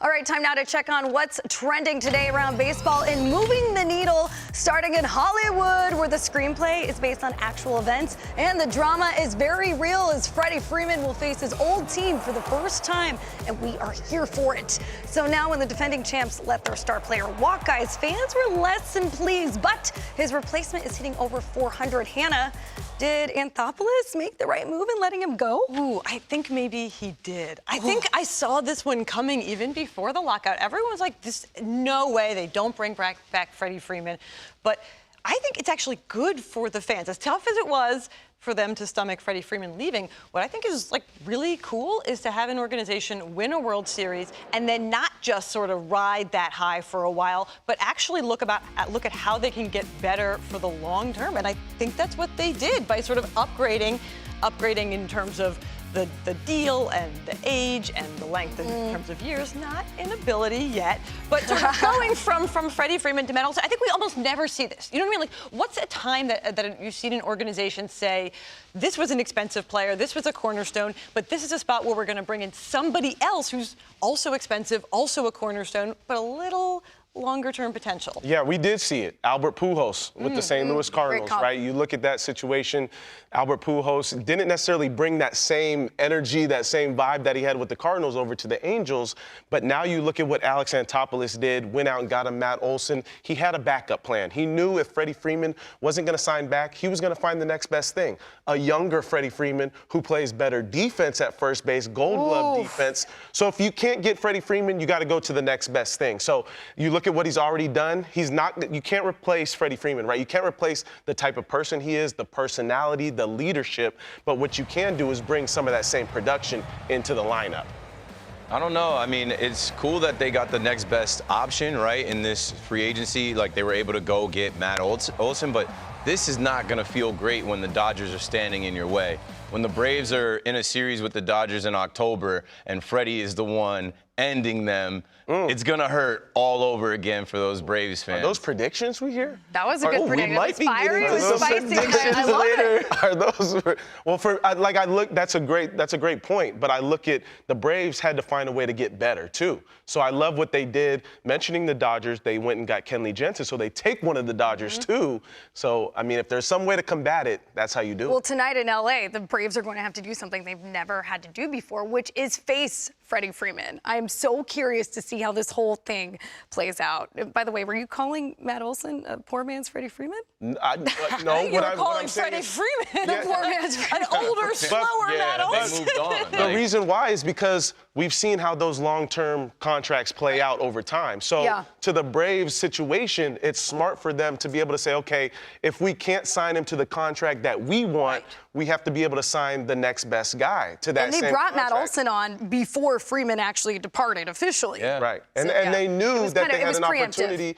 All right, time now to check on what's trending today around baseball and moving the needle, starting in Hollywood, where the screenplay is based on actual events and the drama is very real as Freddie Freeman will face his old team for the first time, and we are here for it. So now when the defending champs let their star player walk, guys, fans were less than pleased, but his replacement is hitting over 400. Hannah, did Anthopoulos make the right move in letting him go? Ooh, I think maybe he did. I think I saw this one coming even before the lockout. Everyone was like, "This, no way, they don't bring back Freddie Freeman." But I think it's actually good for the fans. As tough as it was for them to stomach Freddie Freeman leaving, what I think is like really cool is to have an organization win a World Series and then not just sort of ride that high for a while, but actually look at how they can get better for the long term. And I think that's what they did by sort of upgrading in terms of the deal and the age and the length in terms of years, not in ability yet, but sort of going from Freddie Freeman to Matt Olson. I think we almost never see this. You know what I mean? Like, what's a time that you've seen an organization say, this was an expensive player, this was a cornerstone, but this is a spot where we're going to bring in somebody else who's also expensive, also a cornerstone, but a little longer-term potential. Yeah, we did see it. Albert Pujols with the St. Louis Cardinals, right? You look at that situation, Albert Pujols didn't necessarily bring that same energy, that same vibe that he had with the Cardinals over to the Angels, but now you look at what Alex Anthopoulos did, went out and got him Matt Olson. He had a backup plan. He knew if Freddie Freeman wasn't going to sign back, he was going to find the next best thing. A younger Freddie Freeman who plays better defense at first base, Gold Glove defense. So if you can't get Freddie Freeman, you got to go to the next best thing. So you look at what he's already done. You can't replace Freddie Freeman, right? You can't replace the type of person he is, the personality, the leadership, but what you can do is bring some of that same production into the lineup. I don't know. I mean, it's cool that they got the next best option, right, in this free agency. Like, they were able to go get Matt Olson, but this is not going to feel great when the Dodgers are standing in your way. When the Braves are in a series with the Dodgers in October and Freddie is the one ending them, it's going to hurt all over again for those Braves fans. Are those predictions we hear? That was a good prediction. We might be fiery, getting those spicy. predictions I love later. it. Are those, well, that's a great point, but I look at the Braves had to find a way to get better too. So I love what they did. Mentioning the Dodgers, they went and got Kenley Jansen, so they take one of the Dodgers too. So, I mean, if there's some way to combat it, that's how you do it. Well, tonight in LA, the Braves are going to have to do something they've never had to do before, which is face Freddie Freeman. I am so curious to see how this whole thing plays out. By the way, were you calling Matt Olson a poor man's Freddie Freeman? No, You were calling Freddie Freeman the poor man's an older, slower Matt Olson. Moved on. The reason why is because we've seen how those long-term contracts play out over time. So to the Braves situation, it's smart for them to be able to say, okay, if we can't sign him to the contract that we want, we have to be able to sign the next best guy to that same And they brought contract. Matt Olson on before Freeman actually departed officially. Yeah. Right. And they knew that they had an preemptive opportunity,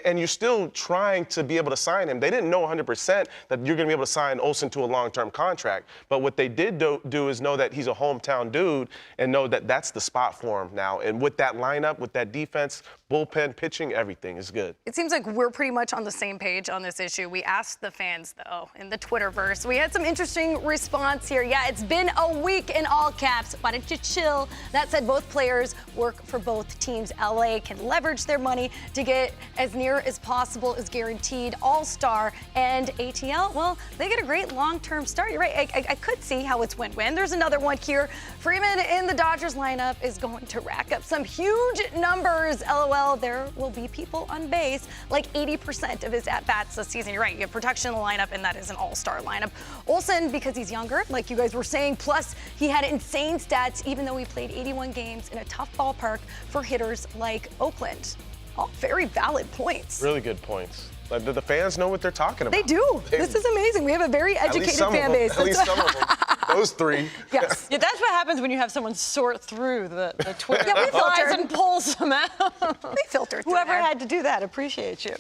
and you're still trying to be able to sign him. They didn't know 100% that you're going to be able to sign Olson to a long-term contract. But what they did do is know that he's a hometown dude and know that that's the spot for him now. And with that lineup, with that defense, bullpen, pitching, everything is good. It seems like we're pretty much on the same page on this issue. We asked the fans, though, in the Twitterverse. We had some interesting response here. Yeah, it's been a week in all caps. Why don't you chill? That said, both players work for both teams. LA can leverage their money to get as near as possible as guaranteed All-Star, and ATL, well, they get a great long-term start. You're right. I could see how it's win-win. There's another one here. Freeman in the Dodgers lineup is going to rack up some huge numbers. LOL, there will be people on base like 80% of his at-bats this season. You're right. You have production in the lineup, and that is an all-star lineup. Olson, because he's younger, like you guys were saying, plus he had insane stats, even though he played 81 games in a tough ballpark for hitters like Oakland. All very valid points. Really good points. Like, the fans know what they're talking about. They do. This is amazing. We have a very educated fan base. At least some of them. Those three. Yes. Yeah, that's what happens when you have someone sort through the Twitter Yeah, we replies filtered. and pulls them out. We filter through Whoever there. had to do that, appreciate you.